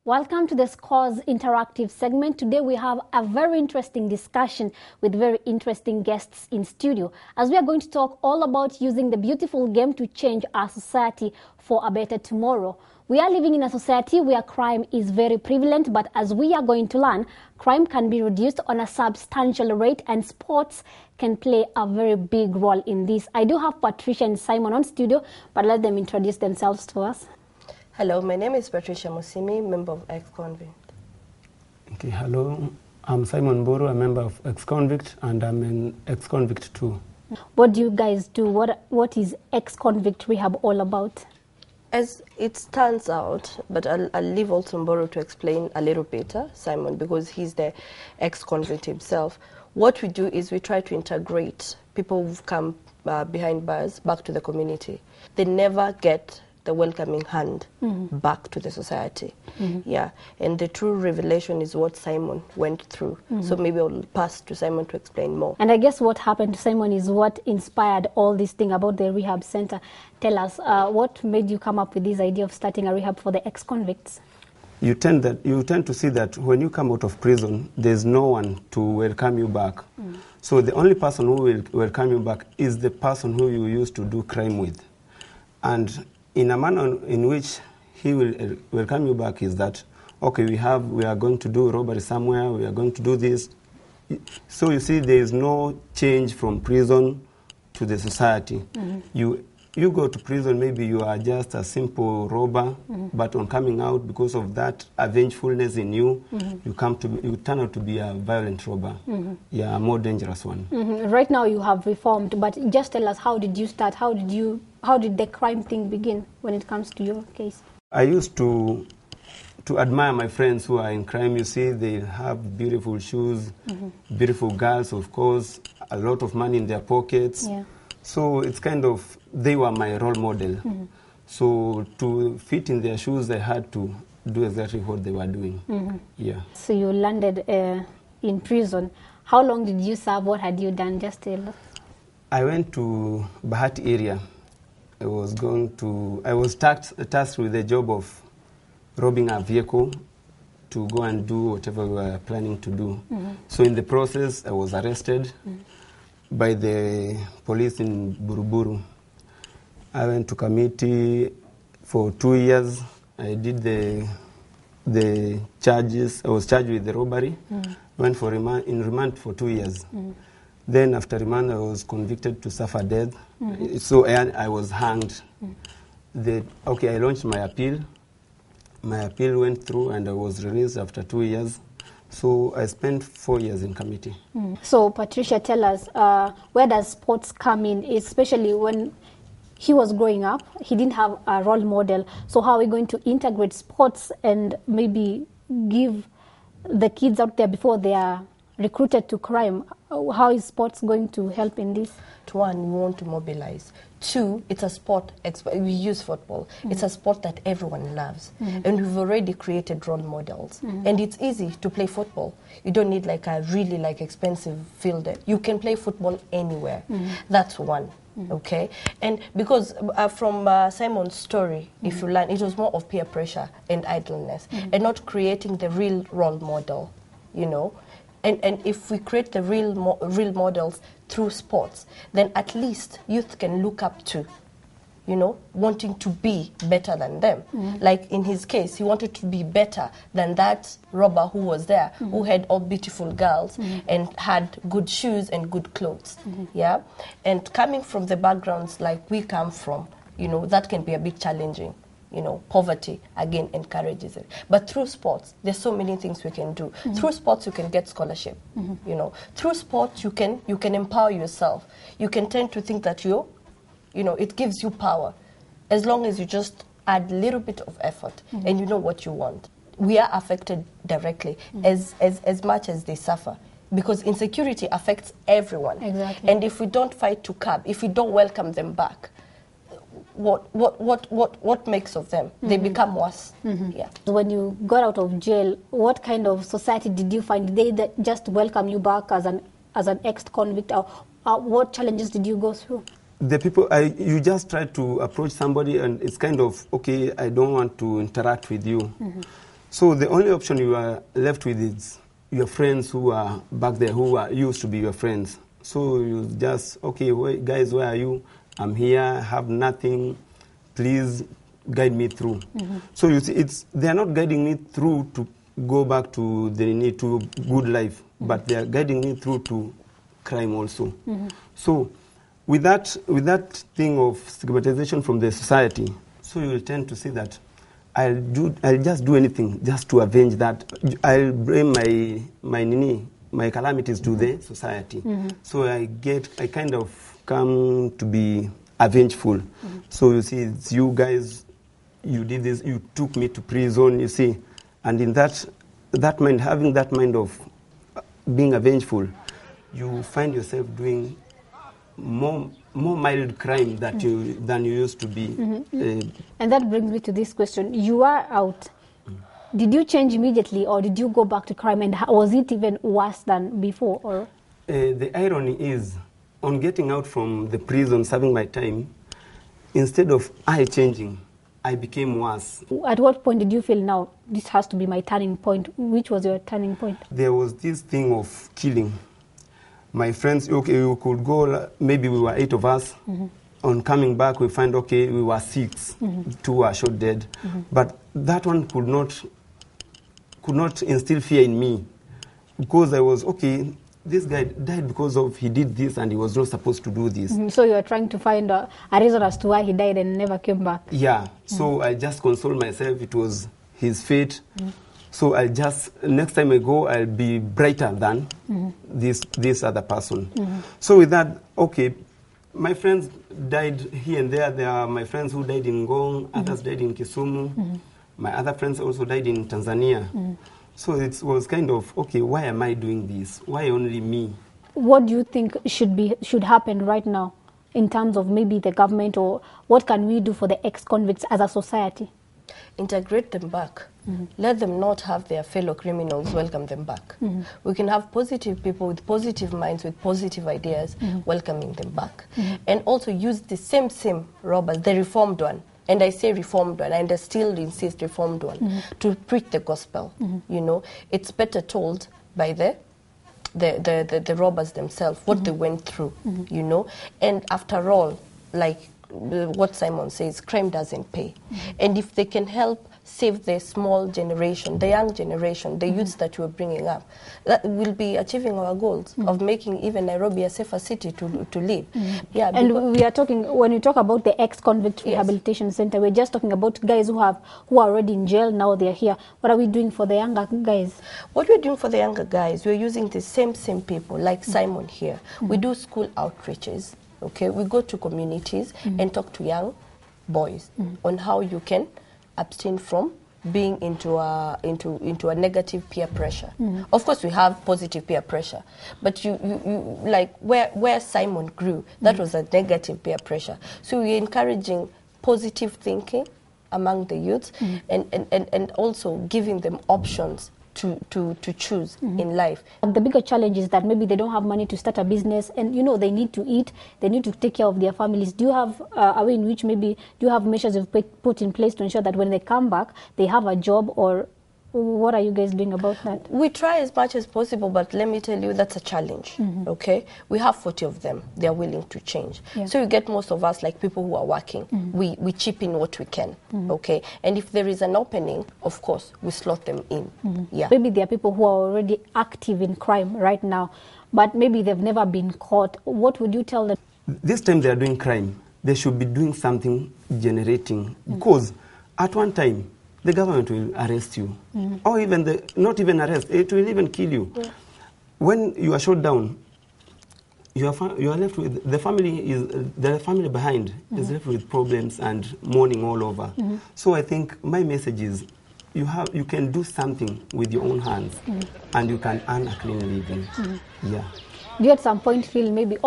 Welcome to the SCORES interactive segment. Today we have a very interesting discussion with very interesting guests in studio, as we are going to talk all about using the beautiful game to change our society for a better tomorrow. We are living in a society where crime is very prevalent, but as we are going to learn, crime can be reduced on a substantial rate, and sports can play a very big role in this. I do have Patricia and Simon on studio, but let them introduce themselves to us. Hello, my name is Patricia Musimi, member of Exconvict. Okay, hello, I'm Simon Buru, a member of Exconvict, and I'm an Exconvict too. What do you guys do? What is Exconvict Rehab all about? As it turns out, but I'll leave also Mboro to explain a little better, Simon, because he's the ex-convict himself. What we do is we try to integrate people who've come behind bars back to the community. They never get the welcoming hand back to the society. Yeah, and the true revelation is what Simon went through. So maybe I'll pass to Simon to explain more. And I guess what happened to Simon is what inspired all this thing about the rehab center. Tell us, what made you come up with this idea of starting a rehab for the ex-convicts? You tend to see that when you come out of prison, there's no one to welcome you back. So the only person who will welcome you back is the person who you used to do crime with. And in a manner in which he will welcome you back is that, okay, we are going to do robbery somewhere, we are going to do this. So you see, there is no change from prison to the society. You go to prison, maybe you are just a simple robber, but on coming out, because of that vengefulness in you, you turn out to be a violent robber. Yeah, a more dangerous one. Right now you have reformed, but just tell us, how did you start? How did the crime thing begin when it comes to your case? I used to admire my friends who are in crime. You see, they have beautiful shoes, beautiful girls, of course, a lot of money in their pockets. Yeah. So it's kind of, they were my role model. So to fit in their shoes, I had to do exactly what they were doing. Yeah. So you landed in prison. How long did you serve? What had you done? Just tell us. I went to Bahati area. I was tasked with the job of robbing a vehicle to go and do whatever we were planning to do. So in the process, I was arrested by the police in Buruburu. I went to committee for 2 years. I did the charges. I was charged with the robbery. Went for remand for 2 years. Then after remand, I was convicted to suffer death. So I was hanged. I launched my appeal. My appeal went through and I was released after 2 years. So I spent 4 years in committee. So Patricia, tell us, where does sports come in, especially when he was growing up, he didn't have a role model. So how are we going to integrate sports and maybe give the kids out there before they are recruited to crime? How is sports going to help in this? One, we want to mobilize. Two, it's a sport, we use football. It's a sport that everyone loves. And we've already created role models. And it's easy to play football. You don't need like a really expensive field. You can play football anywhere. That's one. Okay, and because from Simon's story, if you learn, it was more of peer pressure and idleness, and not creating the real role model, you know. And if we create the real models through sports, then at least youth can look up to, you know, wanting to be better than them. Like in his case, he wanted to be better than that robber who was there, who had all beautiful girls and had good shoes and good clothes. Yeah, and coming from the backgrounds like we come from, you know, that can be a bit challenging. You know, poverty, again, encourages it. But through sports, there's so many things we can do. Through sports, you can get scholarship, you know. Through sports, you can empower yourself. You can tend to think that you know, it gives you power. As long as you just add a little bit of effort and you know what you want. We are affected directly as much as they suffer. Because insecurity affects everyone. Exactly. And if we don't fight to curb, if we don't welcome them back, what makes of them? They become worse. Yeah. When you got out of jail, what kind of society did you find? Did they just welcome you back as an ex-convict, or what challenges did you go through? The people, you just try to approach somebody and it's kind of, okay, I don't want to interact with you. So the only option you are left with is your friends who are back there, who are used to be your friends. So you just, okay, guys, where are you? I'm here, I have nothing. Please guide me through. So you see, they are not guiding me through to go back to the need to good life, but they are guiding me through to crime also. So with that thing of stigmatization from the society, so you will tend to see that I'll just do anything just to avenge that. I'll bring my calamities to the society. So I kind of come to be avengeful. So you see, it's you guys, you did this, you took me to prison, you see. And in that mind, having that mind of being avengeful, you find yourself doing more mild crime than you used to be. And that brings me to this question. You are out. Did you change immediately, or did you go back to crime, and was it even worse than before? Or the irony is, on getting out from the prison, serving my time, instead of changing, I became worse. At what point did you feel, now this has to be my turning point? Which was your turning point? There was this thing of killing. My friends, okay, we could go, maybe we were 8 of us. On coming back, we find, okay, we were 6. 2 were shot dead. But that one could not instill fear in me, because I was, okay, this guy died because he did this and he was not supposed to do this. So you were trying to find a reason as to why he died and never came back. Yeah, so I just consoled myself, it was his fate. So next time I go, I'll be brighter than this other person. So with that, okay, my friends died here and there. There are my friends who died in Ngong, others died in Kisumu. My other friends also died in Tanzania. So it was kind of, okay, why am I doing this? Why only me? What do you think should happen right now in terms of maybe the government, or what can we do for the ex-convicts as a society? Integrate them back. Let them not have their fellow criminals welcome them back. We can have positive people with positive minds, with positive ideas, welcoming them back. And also use the same robbers, the reformed one. And I say reformed one, and I still insist reformed one, to preach the gospel. You know, it's better told by the robbers themselves, what they went through, you know. And after all, like what Simon says, crime doesn't pay. And if they can help save the small generation, the young generation, the youths that we're bringing up, that will be achieving our goals of making even Nairobi a safer city to live. Yeah, and we are talking, when we talk about the Exconvicts Rehabilitation Center, we're just talking about guys who are already in jail, now they're here. What are we doing for the younger guys? What we're doing for the younger guys, we're using the same people, like Simon here. We do school outreaches. Okay, we go to communities and talk to young boys on how you can abstain from being into a negative peer pressure. Of course, we have positive peer pressure, but you like where Simon grew, that was a negative peer pressure. So we're encouraging positive thinking among the youths, and also giving them options to choose in life. The bigger challenge is that maybe they don't have money to start a business, and you know, they need to eat, they need to take care of their families. Do you have a way in which maybe do you have measures you've put in place to ensure that when they come back they have a job, or what are you guys doing about that? We try as much as possible, but let me tell you, that's a challenge. Okay, we have 40 of them. They are willing to change. So you get most of us like people who are working. We chip in what we can. Okay, and if there is an opening, of course, we slot them in. Yeah. Maybe there are people who are already active in crime right now, but maybe they've never been caught. What would you tell them? This time they are doing crime. They should be doing something generating, because at one time the government will arrest you, or even not even arrest, it will even kill you. When you are shot down, you are left with the family behind is left with problems and mourning all over. So I think my message is, you can do something with your own hands, and you can earn a clean living. Yeah. Do you at some point feel maybe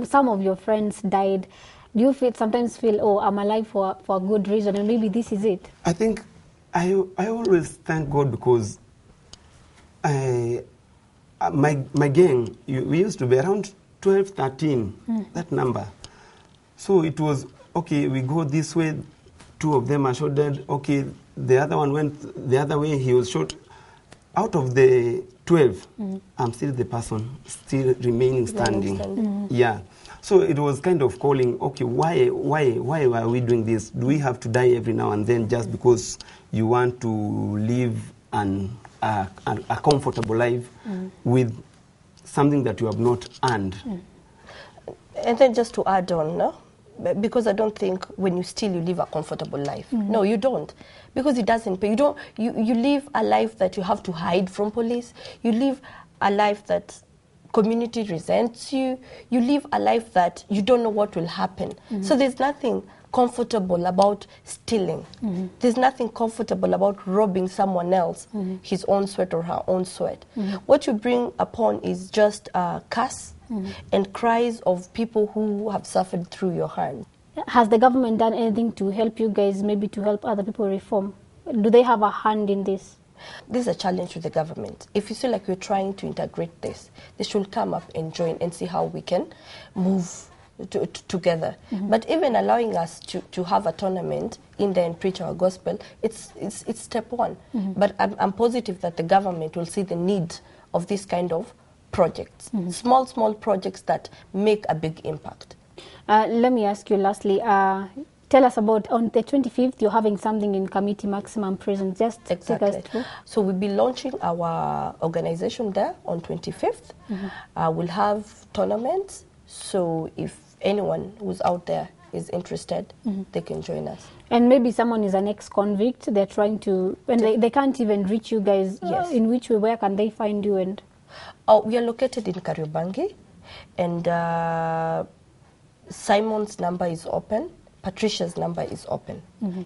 some of your friends died? Do you sometimes feel, oh, I'm alive for a good reason, and maybe this is it? I think I always thank God, because my gang, we used to be around 12, 13, that number. So it was, okay, we go this way, 2 of them are shot dead, okay, the other one went the other way, he was shot. Out of the 12, I'm still the person still remaining standing. Yeah. So it was kind of calling, okay, why are we doing this? Do we have to die every now and then just because you want to live a comfortable life with something that you have not earned? And then just to add on, no? Because I don't think when you steal, you live a comfortable life. No, you don't. Because it doesn't pay. You live a life that you have to hide from police. You live a life that community resents you. You live a life that you don't know what will happen. So there's nothing comfortable about stealing. There's nothing comfortable about robbing someone else his own sweat or her own sweat. What you bring upon is just a curse and cries of people who have suffered through your hand. Has the government done anything to help you guys, maybe to help other people reform? Do they have a hand in this? This is a challenge to the government. If you feel like we're trying to integrate this, they should come up and join and see how we can move together. But even allowing us to have a tournament in there and preach our gospel, it's step one. But I'm positive that the government will see the need of this kind of projects, small projects that make a big impact. Let me ask you lastly, tell us about, on the 25th, you're having something in Committee Maximum Prison. Just Exactly. take us through. So we'll be launching our organization there on 25th. We'll have tournaments. So if anyone who's out there is interested, they can join us. And maybe someone is an ex-convict, they're trying to, and they can't even reach you guys. Yes. In which way, where can they find you? And we are located in Kariobangi, and Simon's number is open. Patricia's number is open.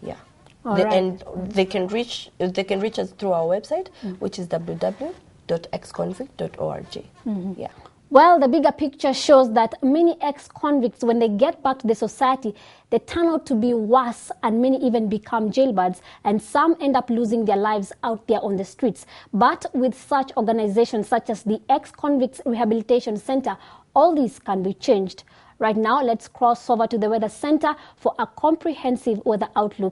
Yeah. And they can reach us through our website, which is www.exconvict.org. Yeah. Well, the bigger picture shows that many ex-convicts, when they get back to the society, they turn out to be worse, and many even become jailbirds, and some end up losing their lives out there on the streets. But with such organizations such as the Exconvicts Rehabilitation Center, all this can be changed. Right now, let's cross over to the Weather Center for a comprehensive weather outlook.